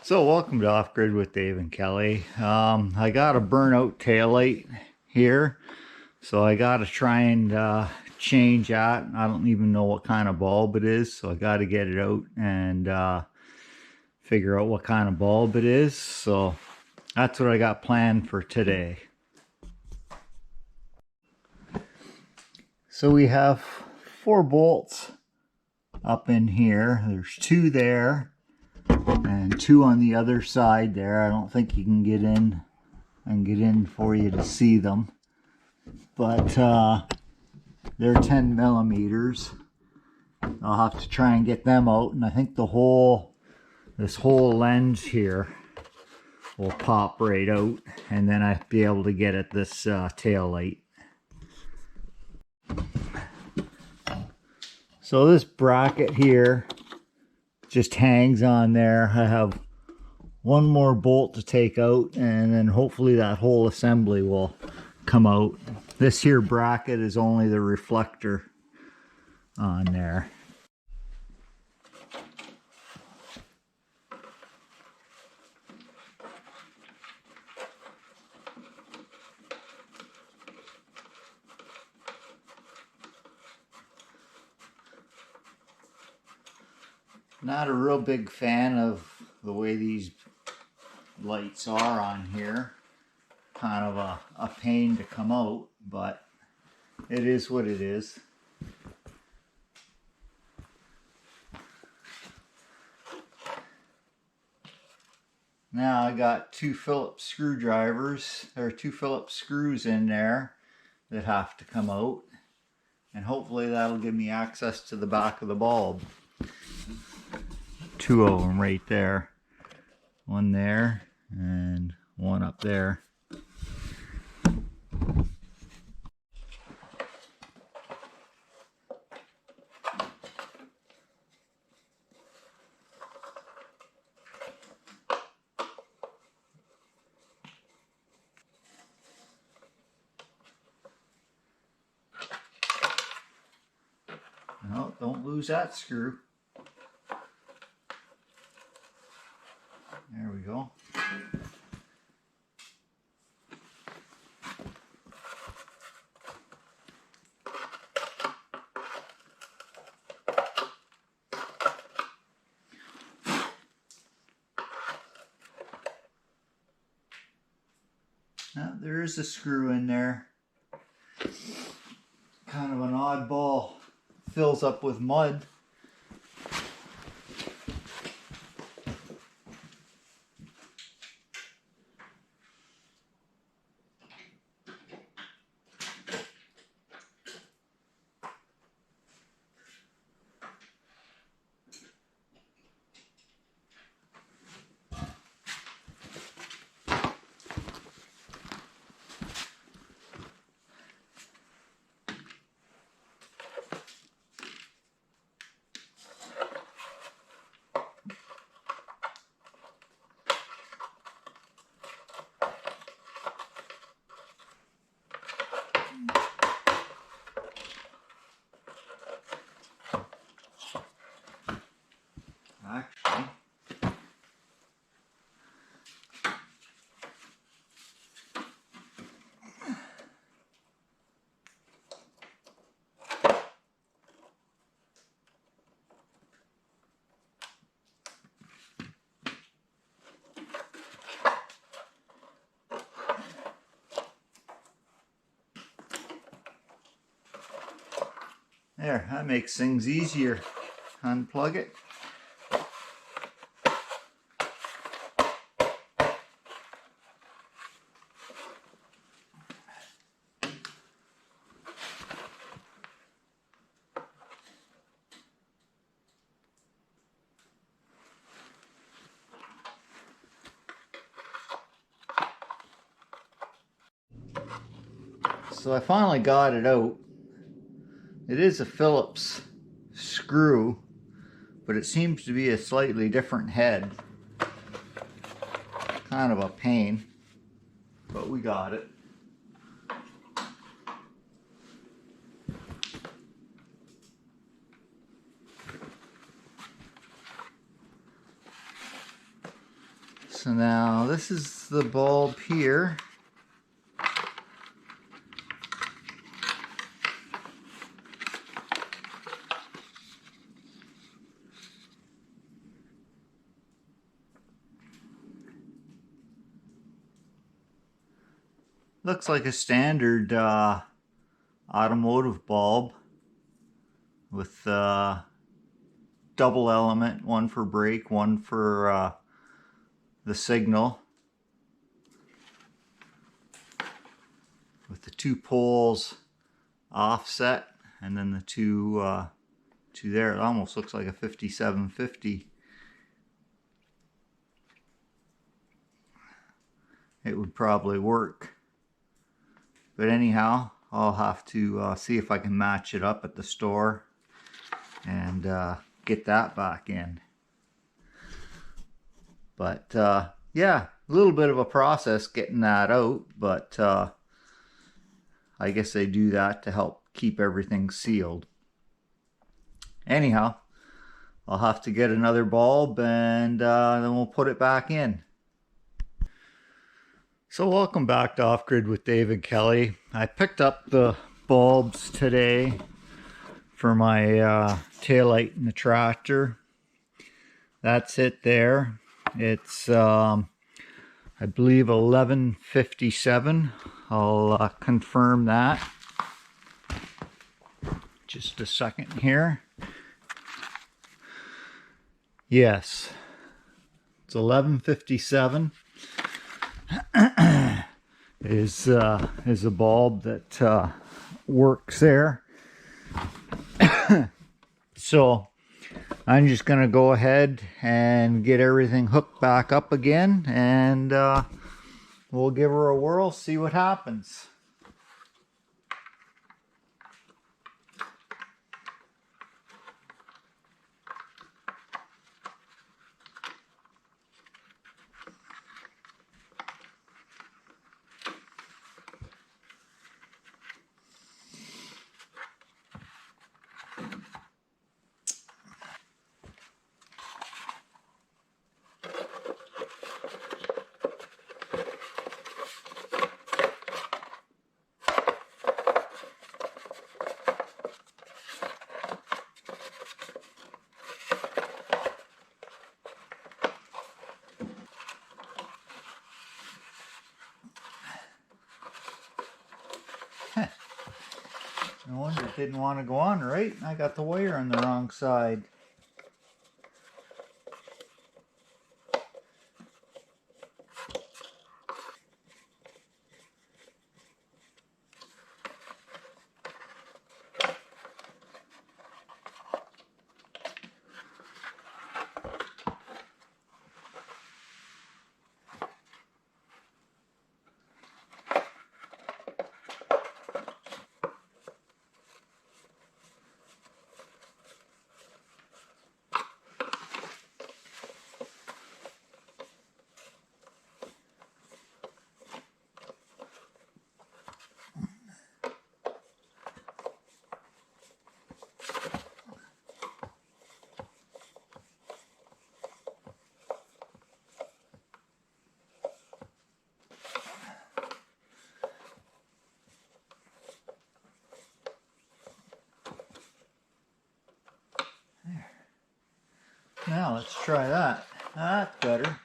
So welcome to Off Grid with Dave and Kelly. I got a burnout taillight here, so I got to try and change that. I don't even know what kind of bulb it is, so I got to get it out and figure out what kind of bulb it is. So that's what I got planned for today. So we have 4 bolts up in here. There's 2 there and 2 on the other side there. I don't think you can get in. I can get in for you to see them, but they're 10 millimeters. I'll have to try and get them out, and I think this whole lens here will pop right out, and then I'll be able to get at this tail light. So this bracket here just hangs on there. I have one more bolt to take out, and then hopefully that whole assembly will come out. This here bracket is only the reflector on there. Not a real big fan of the way these lights are on here. Kind of a pain to come out, but it is what it is. Now I got 2 Phillips screwdrivers. There are 2 Phillips screws in there that have to come out, and hopefully that'll give me access to the back of the bulb. 2 of them right there. One there and one up there. No, don't lose that screw. There we go. Now, there is a screw in there. Kind of an oddball. Fills up with mud. Actually, there, that makes things easier. Unplug it. So I finally got it out. It is a Phillips screw, but it seems to be a slightly different head. Kind of a pain, but we got it. So now this is the bulb here. Looks like a standard automotive bulb with double element, one for brake, one for the signal, with the two poles offset, and then the two there. It almost looks like a 5750. It would probably work. But anyhow, I'll have to see if I can match it up at the store and get that back in. But yeah, a little bit of a process getting that out, but I guess they do that to help keep everything sealed. Anyhow, I'll have to get another bulb and then we'll put it back in. So welcome back to Off Grid with Dave and Kelly. I picked up the bulbs today for my taillight in the tractor. That's it there. It's I believe 1157. I'll confirm that. Just a second here. Yes, it's 1157. is a bulb that works there. So I'm just gonna go ahead and get everything hooked back up again, and we'll give her a whirl, see what happens. No wonder it didn't want to go on right. I got the wire on the wrong side. Now let's try that. That's better.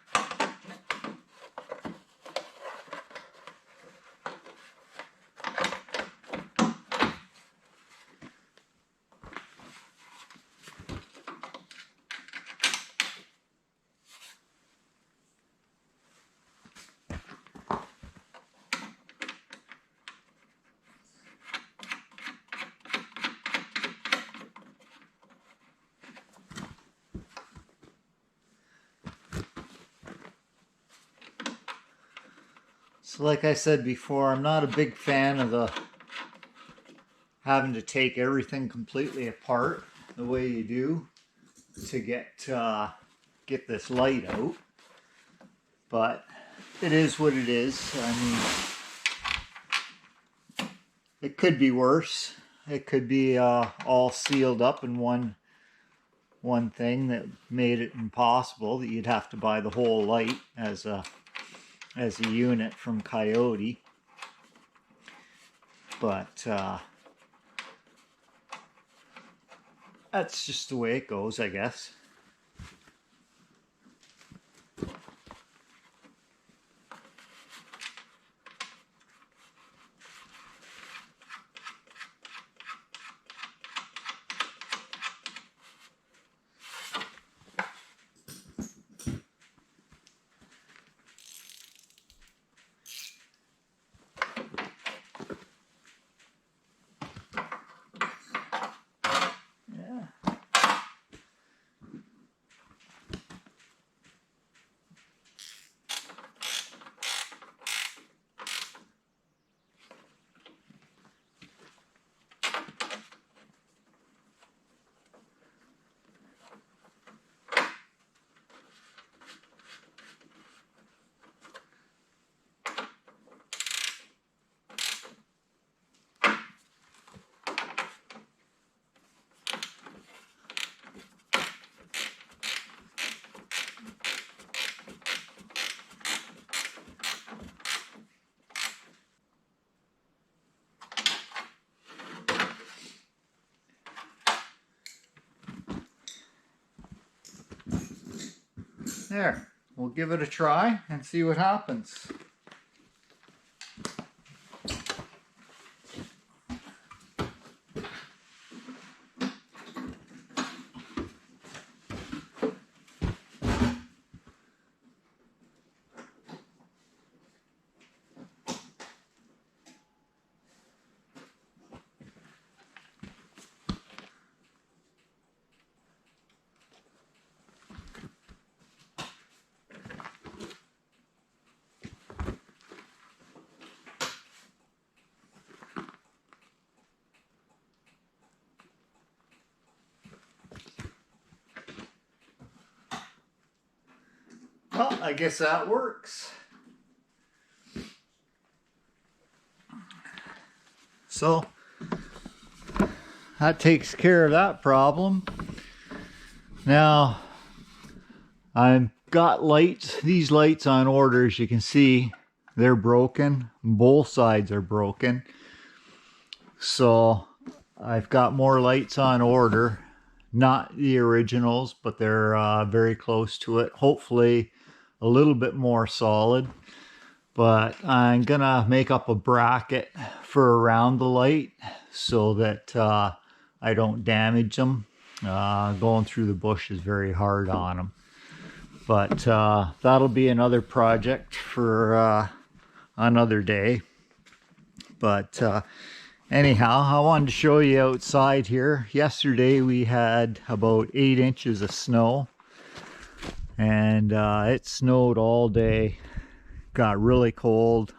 So like I said before, I'm not a big fan of the having to take everything completely apart the way you do to get this light out. But it is what it is. I mean, it could be worse. It could be all sealed up in one one thing that made it impossible, that you'd have to buy the whole light as a unit from Kioti. But that's just the way it goes, I guess. There, we'll give it a try and see what happens. Well, I guess that works. So that takes care of that problem. Now I've got lights, these lights on order. As you can see, they're broken. Both sides are broken. So I've got more lights on order. Not the originals, but they're very close to it. Hopefully a little bit more solid. But I'm gonna make up a bracket for around the light so that I don't damage them. Going through the bush is very hard on them. But that'll be another project for another day. But anyhow, I wanted to show you outside here. Yesterday we had about 8 inches of snow. And it snowed all day. Got really cold.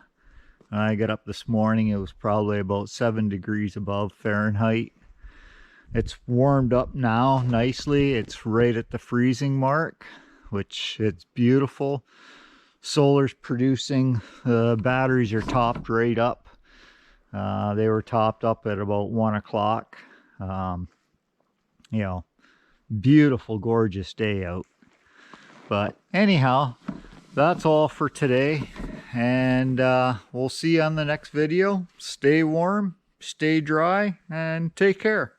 I got up this morning, it was probably about 7 degrees above Fahrenheit. It's warmed up now nicely. It's right at the freezing mark, which it's beautiful. Solar's producing. The batteries are topped right up. They were topped up at about 1 o'clock. You know, beautiful, gorgeous day out. But anyhow, that's all for today, and we'll see you on the next video. Stay warm, stay dry, and take care.